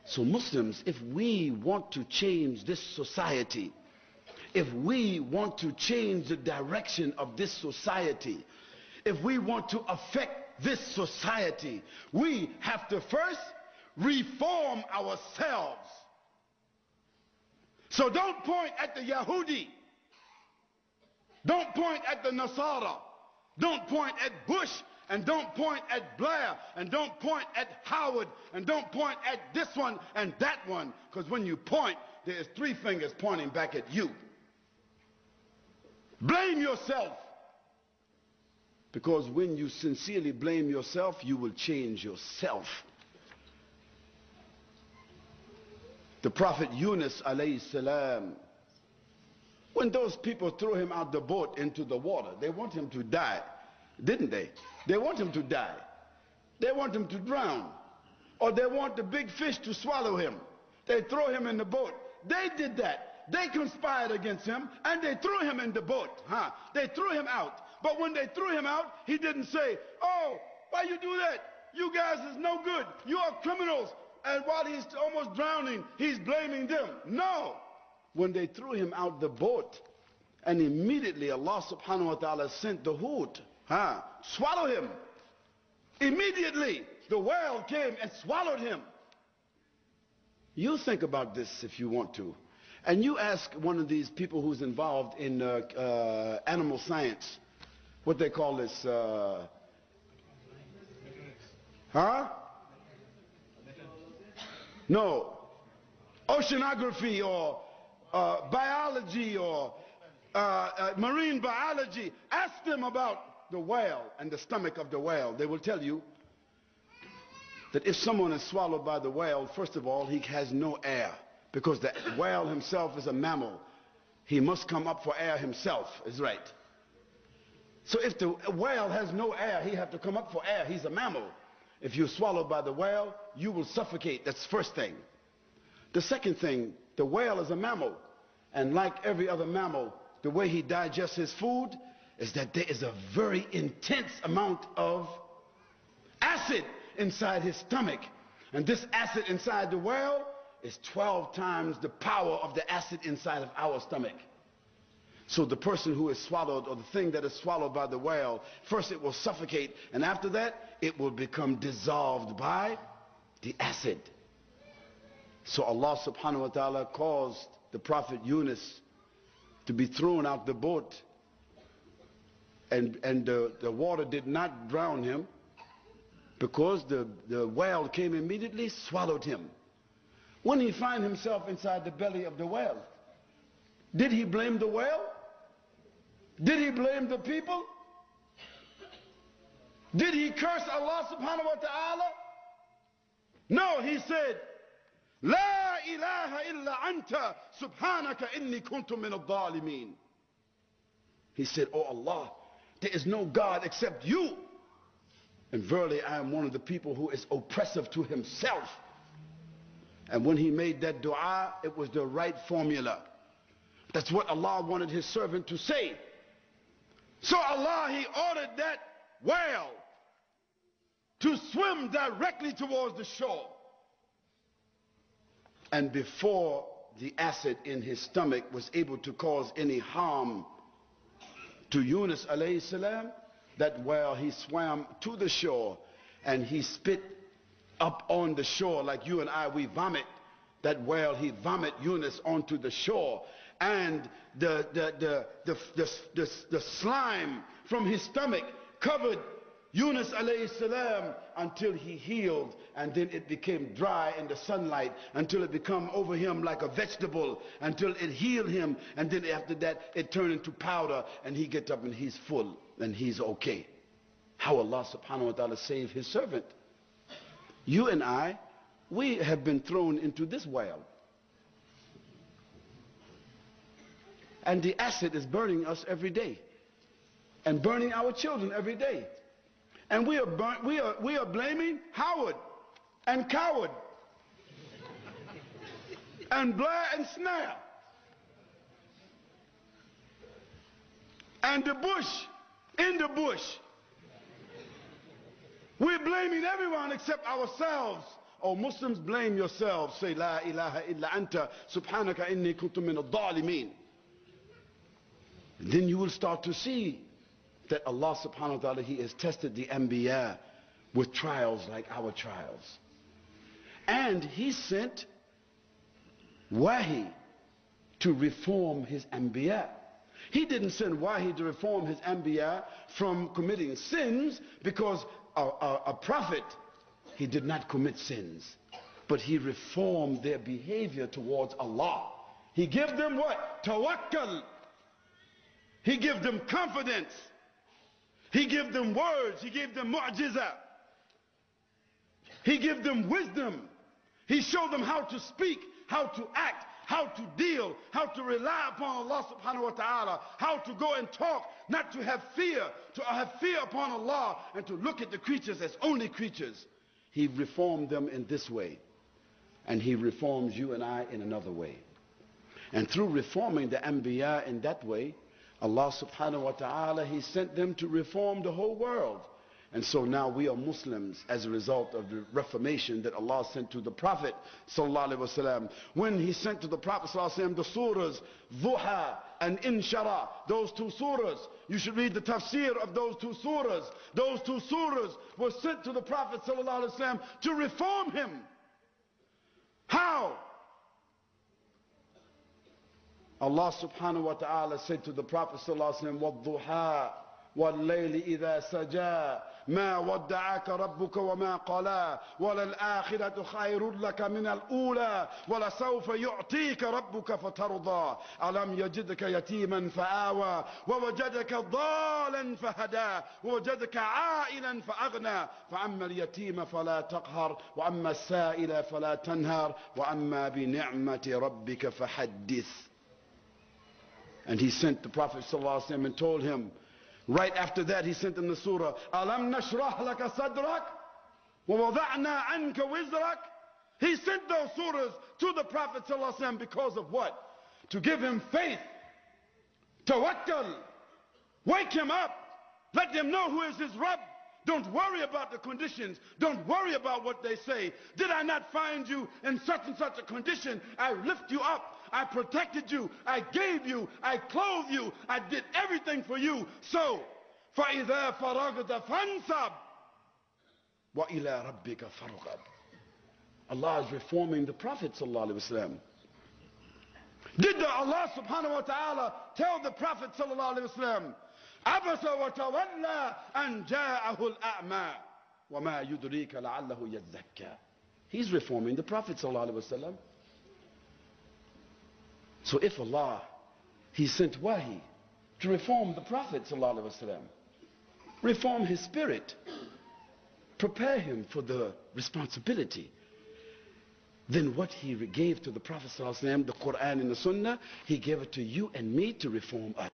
So Muslims, if we want to change this society, if we want to change the direction of this society, if we want to affect this society, we have to first reform ourselves. So don't point at the Yahudi. Don't point at the Nasara. Don't point at Bush, and don't point at Blair, and don't point at Howard, and don't point at this one and that one, because when you point, there's three fingers pointing back at you. Blame yourself. Because when you sincerely blame yourself, you will change yourself. The Prophet Yunus alayhi salam, when those people threw him out the boat into the water, they want him to die, didn't they? They want him to die. They want him to drown. Or they want the big fish to swallow him. They throw him in the boat. They did that. They conspired against him and they threw him in the boat. They threw him out. But when they threw him out, he didn't say, "Oh, why you do that? You guys is no good. You are criminals." And while he's almost drowning, he's blaming them. No. When they threw him out the boat, and immediately Allah subhanahu wa ta'ala sent the hoot, swallow him. Immediately, the whale came and swallowed him. You think about this if you want to. And you ask one of these people who's involved in animal science, what they call this, No, oceanography or biology or marine biology. Ask them about the whale and the stomach of the whale. They will tell you that if someone is swallowed by the whale, first of all, he has no air, because the whale himself is a mammal. He must come up for air himself, is right. So if the whale has no air, he have to come up for air. He's a mammal. If you're swallowed by the whale, you will suffocate. That's the first thing. The second thing, the whale is a mammal. And like every other mammal, the way he digests his food is that there is a very intense amount of acid inside his stomach. And this acid inside the whale is 12 times the power of the acid inside of our stomach. So the person who is swallowed, or the thing that is swallowed by the whale, first it will suffocate, and after that it will become dissolved by the acid. So Allah subhanahu wa ta'ala caused the Prophet Yunus to be thrown out the boat, and the water did not drown him, because the whale came immediately, swallowed him. When he found himself inside the belly of the whale, did he blame the whale? Did he blame the people? Did he curse Allah subhanahu wa ta'ala? No, he said, "La ilaha illa anta subhanaka inni kuntu min al-dhalimin." He said, "Oh Allah, there is no God except you. And verily I am one of the people who is oppressive to himself." And when he made that dua, it was the right formula. That's what Allah wanted his servant to say. So Allah, he ordered that whale to swim directly towards the shore. And before the acid in his stomach was able to cause any harm to Yunus alayhi salam, that whale, he swam to the shore and he spit up on the shore like you and I, we vomit. That whale, he vomit Yunus onto the shore, and the slime from his stomach covered Yunus alayhi salam until he healed, and then it became dry in the sunlight until it became over him like a vegetable, until it healed him, and then after that it turned into powder, and he gets up and he's full and he's okay. How Allah subhanahu wa ta'ala saved his servant. You and I, we have been thrown into this whale, and the acid is burning us every day and burning our children every day. And we are blaming Howard and Coward and Blair and Snare and the bush in the bush. We're blaming everyone except ourselves Oh Muslims, blame yourselves. Say La ilaha illa anta subhanaka inni kuntu min ad-dhalimin. Then you will start to see that Allah subhanahu wa ta'ala, He has tested the Anbiya with trials like our trials. And He sent Wahi to reform His Anbiya. He didn't send Wahi to reform His Anbiya from committing sins, because a prophet, he did not commit sins, but he reformed their behavior towards Allah. He gave them what? Tawakkal. He gave them confidence. He gave them words. He gave them mu'jiza. He gave them wisdom. He showed them how to speak, how to act, how to deal, how to rely upon Allah subhanahu wa ta'ala, how to go and talk, not to have fear upon Allah, and to look at the creatures as only creatures. He reformed them in this way, and He reforms you and I in another way. And through reforming the Anbiya in that way, Allah subhanahu wa ta'ala, He sent them to reform the whole world. And so now we are Muslims as a result of the reformation that Allah sent to the Prophet sallallahu alaihi wasallam. When He sent to the Prophet sallallahu alaihi wasallam the surahs Duha and Inshara, those two surahs, you should read the tafsir of those two surahs. Those two surahs were sent to the Prophet sallallahu alaihi wasallam to reform him. How? Allah subhanahu wa ta'ala said to the Prophet sallallahu alaihi wasallam, وَالضُّحَى وَاللَّيْلِ إِذَا سَجَى مَا وَدَّعَكَ رَبُّكَ وَمَا قَلَى وَلَلْآخِرَةُ خَيْرٌ لَكَ مِنَ الْأُولَى وَلَسَوْفَ يُعْطِيكَ رَبُّكَ فَتَرْضَى أَلَمْ يَجِدْكَ يَتِيمًا فَآوَى وَوَجَدَكَ ضَالًا فَهَدَى وَوَجَدَكَ عَائِلًا فَأَغْنَى فَأَمَّا الْيَتِيمَ فَلَا تَقْهَرْ وَأَمَّا السَّائِلَ فَلَا تَنْهَرْ وَأَمَّا بِنِعْمَةِ رَبِّكَ فَحَدِّثْ. And He sent the Prophet ﷺ and told him, right after that He sent him the surah, Alam nashrah laka sadrak wa wada'na anka wizrak. He sent those surahs to the Prophet ﷺ because of what? To give him faith, tawakkal, wake him up, let him know who is his Rabb. Don't worry about the conditions. Don't worry about what they say. Did I not find you in such and such a condition? I lift you up. I protected you. I gave you. I clothed you. I did everything for you. So, فَإِذَا فَرَغْتَ فَانْصَبْ وَإِلَىٰ رَبِّكَ فَارْغَب. Allah is reforming the Prophet sallallahu alaihi wasallam. Did Allah subhanahu wa ta'ala tell the Prophet sallallahu alaihi wasallam, عَبَسَ وَتَوَلَّى أَنْ جَاءَهُ الْأَعْمَى وَمَا يُدْرِيكَ لَعَلَّهُ يَزَّكَّى. He's reforming the Prophet sallallahu alaihi wasallam. So if Allah, He sent Wahi to reform the Prophet sallallahu alaihi wasallam, reform his spirit, prepare him for the responsibility, then what He gave to the Prophet sallallahu alaihi wasallam, the Qur'an and the Sunnah, He gave it to you and me to reform us.